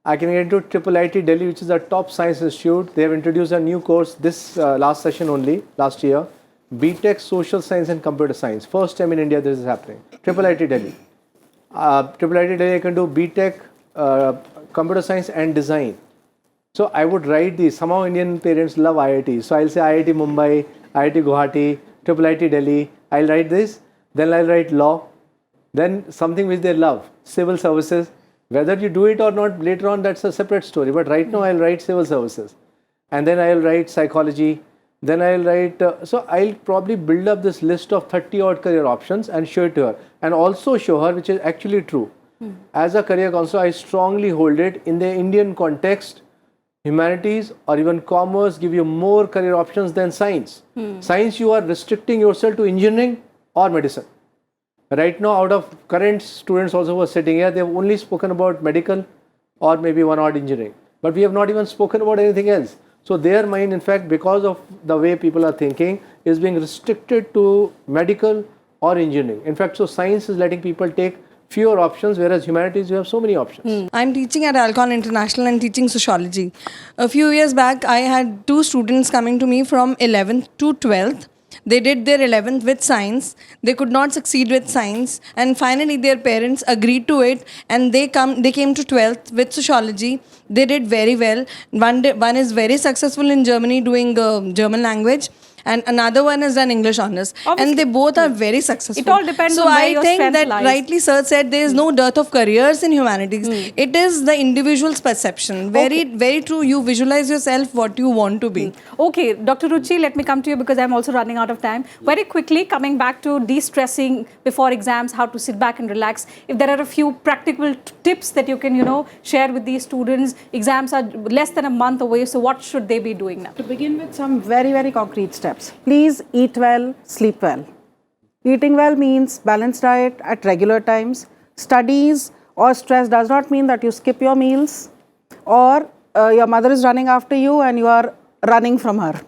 I can get into IIT Delhi, which is a top science institute. They have introduced a new course this last session only, last year. BTech Social Science and Computer Science. First time in India this is happening. IIT Delhi. IIT Delhi, I can do BTech, Computer Science and Design. So I would write these. Somehow Indian parents love IIT. So I'll say IIT Mumbai, IIT Guwahati, IIT Delhi. I'll write this. Then I'll write law. Then something which they love, civil services. Whether you do it or not later on, that's a separate story. But right now I'll write civil services. And then I'll write psychology. Then I'll write, so I'll probably build up this list of 30 odd career options and show it to her. And also show her, which is actually true. As a career counselor, I strongly hold it in the Indian context, humanities or even commerce give you more career options than science. Science, you are restricting yourself to engineering or medicine. Right now, out of current students also who are sitting here, they have only spoken about medical or maybe one odd engineering. But we have not even spoken about anything else. So their mind, in fact, because of the way people are thinking, is being restricted to medical or engineering. In fact, so science is letting people take fewer options, whereas humanities, you have so many options. I'm teaching at Alcon International and teaching sociology. A few years back, I had two students coming to me from 11th to 12th. They did their 11th with science. They could not succeed with science, and finally their parents agreed to it, and they came to 12th with sociology. They did very well. One is very successful in Germany doing German language, and another one has done English honors. And they both are very successful. It all depends so on where I your think strength that lies. rightly sir said there is no dearth of careers in humanities. It is the individual's perception. Very true. You visualize yourself what you want to be. Okay, Dr. Ruchi, let me come to you because I'm also running out of time. Very quickly, coming back to de-stressing before exams, how to sit back and relax. If there are a few practical tips that you can, share with these students, exams are less than a month away, so what should they be doing now? To begin with, some very, very concrete steps. Please eat well, sleep well. Eating well means balanced diet at regular times. Studies or stress does not mean that you skip your meals or your mother is running after you and you are running from her.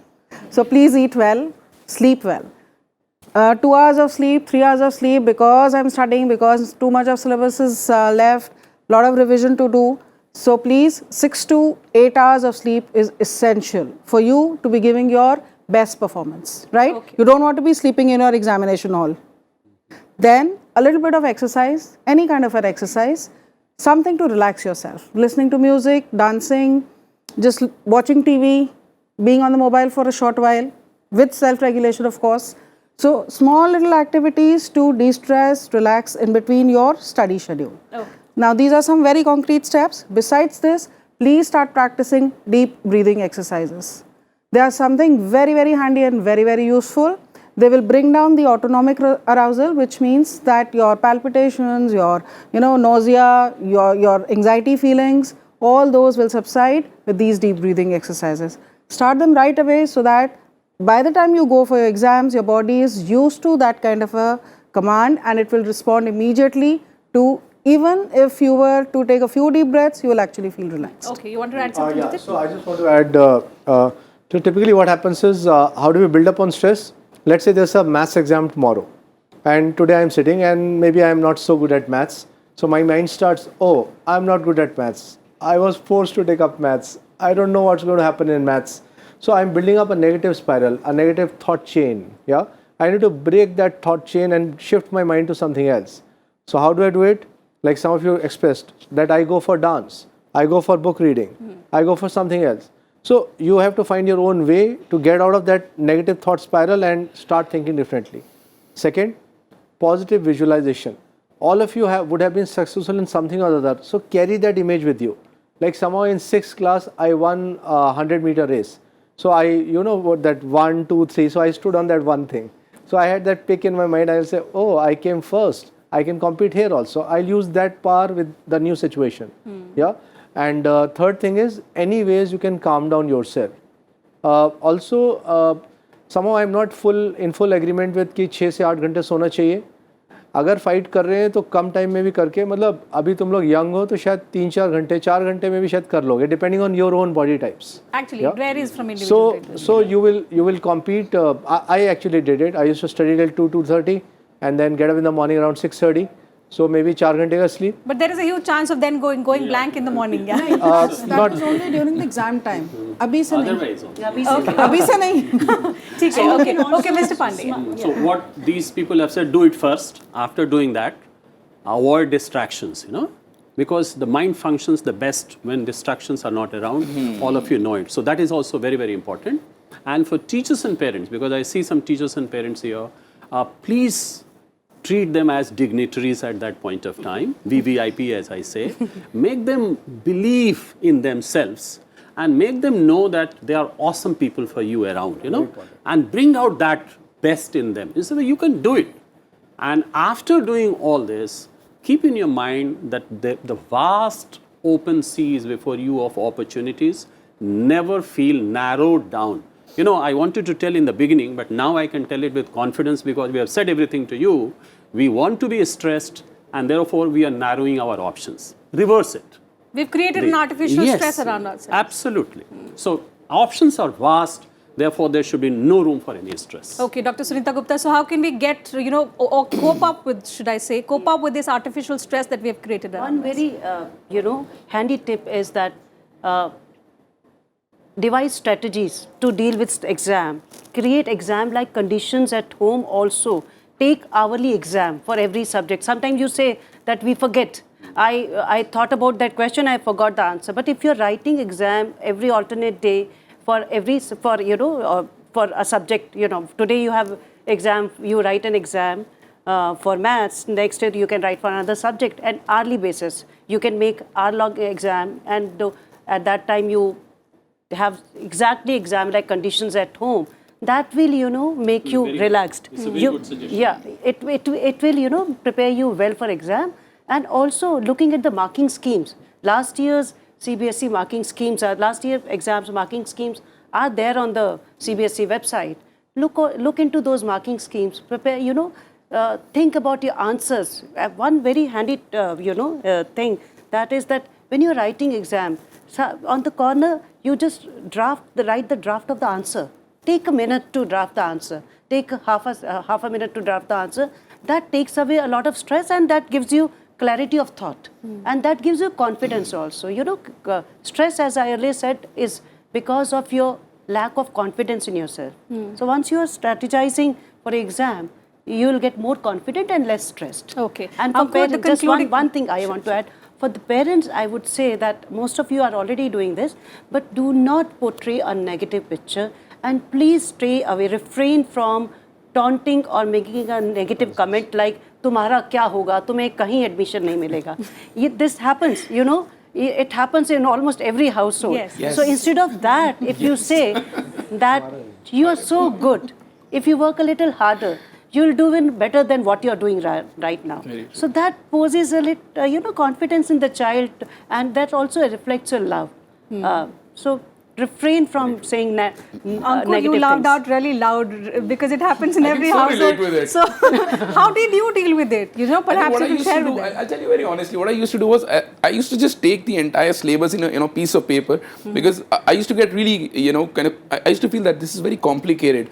So please eat well, sleep well. 2 hours of sleep, 3 hours of sleep because I'm studying, because too much of syllabus is left, lot of revision to do. So please, 6 to 8 hours of sleep is essential for you to be giving your best performance, right? Okay. You don't want to be sleeping in your examination hall. Then a little bit of exercise, any kind of an exercise, something to relax yourself. Listening to music, dancing, just watching TV, being on the mobile for a short while, with self-regulation of course. So small little activities to de-stress, relax in between your study schedule. Okay. Now these are some very concrete steps. Besides this, please start practicing deep breathing exercises. They are something very, very handy and very, very useful. They will bring down the autonomic arousal, which means that your palpitations, your nausea, your anxiety feelings, all those will subside with these deep breathing exercises. Start them right away so that by the time you go for your exams, your body is used to that kind of a command and it will respond immediately to, even if you were to take a few deep breaths, you will actually feel relaxed. Okay, you want to add something to this? So I just want to add, so typically what happens is, how do we build up on stress? Let's say there's a maths exam tomorrow and today I'm sitting and maybe I'm not so good at maths. So my mind starts, oh, I'm not good at maths. I was forced to take up maths. I don't know what's going to happen in maths. So I'm building up a negative spiral, a negative thought chain. Yeah, I need to break that thought chain and shift my mind to something else. So how do I do it? Like some of you expressed that I go for dance, I go for book reading, I go for something else. So you have to find your own way to get out of that negative thought spiral and start thinking differently. Second, positive visualization. All of you would have been successful in something or other. So carry that image with you. Like somehow in 6th class, I won a 100-meter race. So I, what that 1, 2, 3. So I stood on that one thing. So I had that pick in my mind. I'll say, oh, I came first. I can compete here also. I'll use that power with the new situation. Yeah. And third thing is, any ways you can calm down yourself. Also, somehow I'm not in full agreement with कि 6 से 8 घंटे सोना चाहिए. अगर fight कर रहे हैं तो कम टाइम में भी करके, मतलब अभी तुम लोग यंग हो तो शायद 3-4 घंटे 4 घंटे में भी शायद कर लोगे, depending on your own body types. Actually, it varies from individual. So you will compete. I actually did it. I used to study till 2:30 and then get up in the morning around 6:30. So maybe 4 घंटे का sleep. But there is a huge chance of then going blank in the morning. Yeah. That is only during the exam time. अभी से नहीं. अभी से नहीं. ठीक है. Okay, Mr. Pandey. So what these people have said, do it first. After doing that, avoid distractions. Because the mind functions the best when distractions are not around. All of you know it. So that is also very, very important. And for teachers and parents, because I see some teachers and parents here, please treat them as dignitaries at that point of time, VVIP as I say. Make them believe in themselves and make them know that they are awesome people for you around, and bring out that best in them. So that you can do it. And after doing all this, keep in your mind that the vast open sea is before you of opportunities. Never feel narrowed down. I wanted to tell in the beginning, but now I can tell it with confidence because we have said everything to you. We want to be stressed and therefore we are narrowing our options. Reverse it. We've created an artificial stress around ourselves. Absolutely. So options are vast. Therefore, there should be no room for any stress. Okay, Dr. Sunita Gupta. So how can we get, or cope up with, cope up with this artificial stress that we have created around us? One very, handy tip is that devise strategies to deal with exam, create exam-like conditions at home also, take hourly exam for every subject. Sometimes you say that we forget. I thought about that question, I forgot the answer. But if you're writing exam every alternate day for for a subject, today you have exam, you write an exam for maths, next day you can write for another subject, and hourly basis. You can make hour-long exam, and at that time you have exactly exam-like conditions at home. That will, make you relaxed. It's a very good suggestion. Yeah, it will, prepare you well for exam. And also looking at the marking schemes. Last year's CBSE marking schemes, last year exams marking schemes are there on the CBSE website. Look into those marking schemes. Prepare, think about your answers. One very handy, thing, that is that when you're writing exam, on the corner, you just write the draft of the answer. Take a minute to draft the answer. Take half a minute to draft the answer. That takes away a lot of stress, and that gives you clarity of thought. And that gives you confidence also. Stress, as I earlier said, is because of your lack of confidence in yourself. So once you are strategizing for exam, you will get more confident and less stressed. Okay. And for parents, just one thing I want to add. For the parents, I would say that most of you are already doing this, but do not portray a negative picture, and please stay away, refrain from taunting or making a negative comment like, तुम्हारा क्या होगा, तुम्हें कहीं admission नहीं मिलेगा. This happens, it happens in almost every household. Yes. So instead of that, if you say that you are so good, if you work a little harder, you'll do better than what you're doing right now. So that poses a little, confidence in the child, and that also reflects your love. So refrain from saying Uncle, negative you laughed things. out really loud because it happens in every so household. relate with it. So how did you deal with it? Perhaps you can share with them. I'll tell you very honestly, what I used to do was I used to just take the entire syllabus in a piece of paper, because I used to get really, I used to feel that this is very complicated.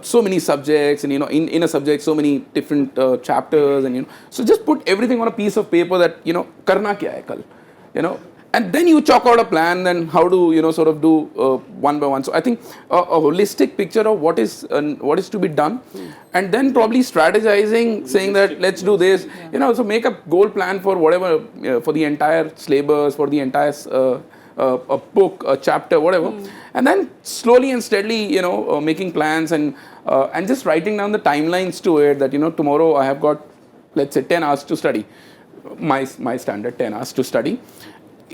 So many subjects, and in a subject, so many different chapters, and so just put everything on a piece of paper that, karna kya hai kal, and then you chalk out a plan and how to, sort of do one by one. So I think a holistic picture of what is to be done, and then probably strategizing, saying that let's do this, so make a goal plan for whatever, for the entire syllabus, for the entire a book, a chapter, whatever, and then slowly and steadily, making plans and just writing down the timelines to it, that, tomorrow I have got, let's say, 10 hours to study, my standard 10 hours to study,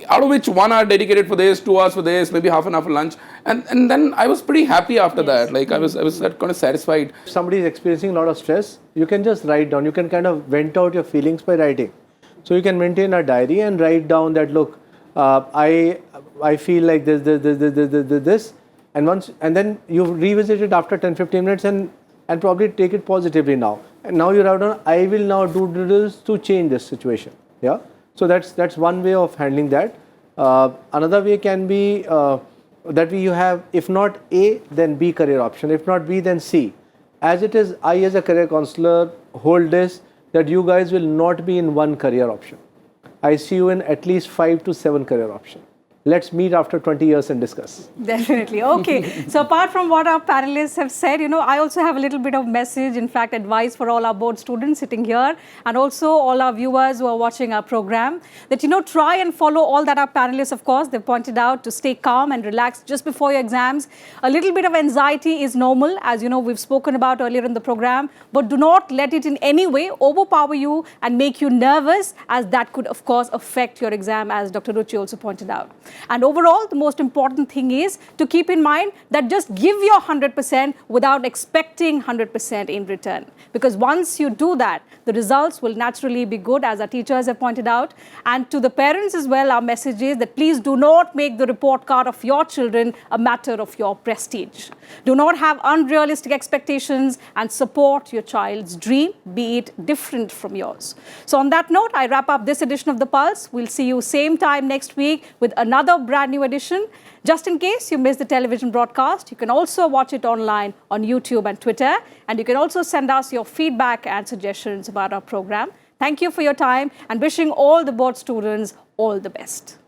out of which 1 hour dedicated for this, 2 hours for this, maybe half an hour for lunch, and then I was pretty happy after that. Like I was kind of satisfied. If somebody is experiencing a lot of stress, you can just write down. You can kind of vent out your feelings by writing. So you can maintain a diary and write down that, look, I feel like this, and then you revisit it after 10-15 minutes and probably take it positively now. And now you write down, I will now do this to change this situation. Yeah. So that's one way of handling that. Another way can be that you have, if not A, then B career option. If not B, then C. As it is, I as a career counselor hold this, that you guys will not be in one career option. I see you in at least 5 to 7 career options. Let's meet after 20 years and discuss. Definitely. Okay. So apart from what our panelists have said, I also have a little bit of message, in fact, advice for all our board students sitting here, and also all our viewers who are watching our program, that, try and follow all that our panelists, of course, they've pointed out, to stay calm and relaxed just before your exams. A little bit of anxiety is normal, as we've spoken about earlier in the program, but do not let it in any way overpower you and make you nervous, as that could, of course, affect your exam, as Dr. Ruchi also pointed out. And overall, the most important thing is to keep in mind that just give your 100% without expecting 100% in return. Because once you do that, the results will naturally be good, as our teachers have pointed out. And to the parents as well, our message is that please do not make the report card of your children a matter of your prestige. Do not have unrealistic expectations, and support your child's dream, be it different from yours. So on that note, I wrap up this edition of The Pulse. We'll see you same time next week with another brand new edition. Just in case you missed the television broadcast, you can also watch it online on YouTube and Twitter. And you can also send us your feedback and suggestions about our program. Thank you for your time, and wishing all the board students all the best.